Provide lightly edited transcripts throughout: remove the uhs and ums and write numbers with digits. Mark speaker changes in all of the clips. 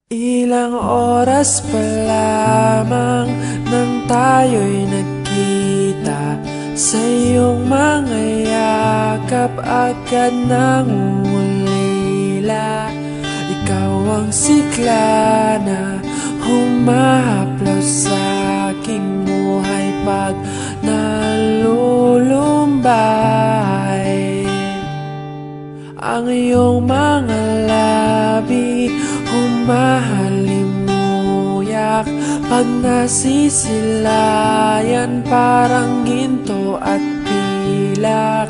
Speaker 1: Ilang oras pa lamang nang tayo'y nagkita, sa iyong mga yakap agad nang umulila. Ikaw ang sigla na humahaplos sa aking buhay pag nalulumbay. Ang iyong mga labi humahalimuyak pag nasisilayan, parang ginto at pilak.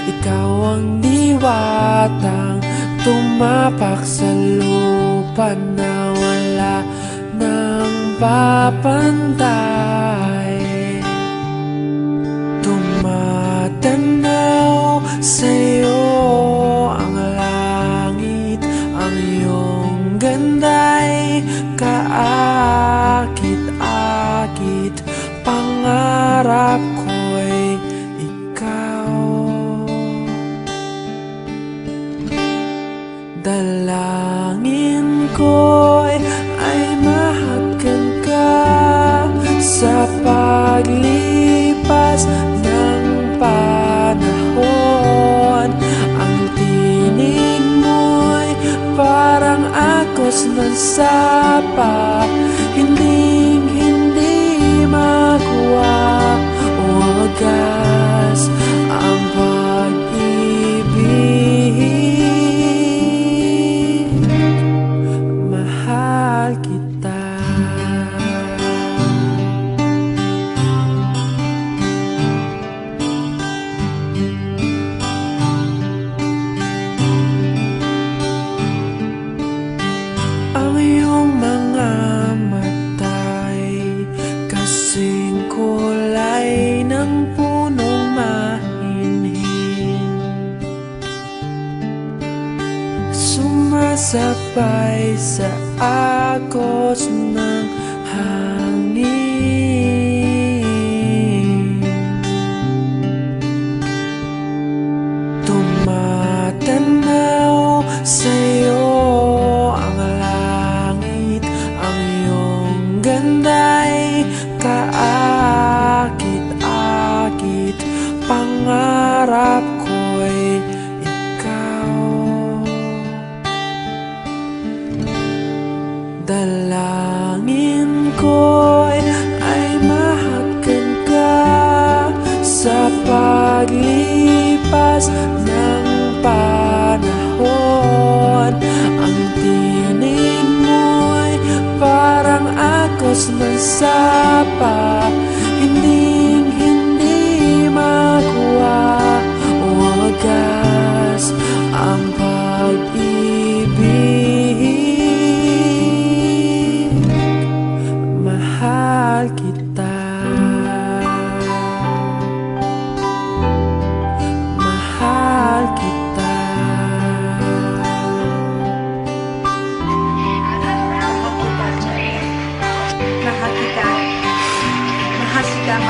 Speaker 1: Ikaw ang diwatang tumapak sa lupa na wala nang papantay. Tumatanaw sa'yo ang langit, ang iyong ganda'y kaakit-akit. Pangarap ko'y ikaw, dalangin ko'y ay mahagkan ka sa paglipas ng panahon. Ang tinig mo'y parang agos ng sapa, hindi makuha o wagas ang pag-ibig. Mahal kita. Ang iyong mga matay kasing kulay ng punong mahinhin, sumasabay sa agos ng hangin. Tumatanaw sa'yo ang langit, ang iyong ganda'y kaakit-akit. Pangarap ko'y ikaw, dalangin ko'y ay mahagkan ka sa paglipas ng panahon. Ang tinig mo'y parang agos ng sapa, hindi makuha o wagas ang pag-ibig. Mahal kita. Mahal kita.
Speaker 2: Mahal kita.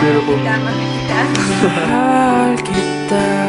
Speaker 1: Mahal kita.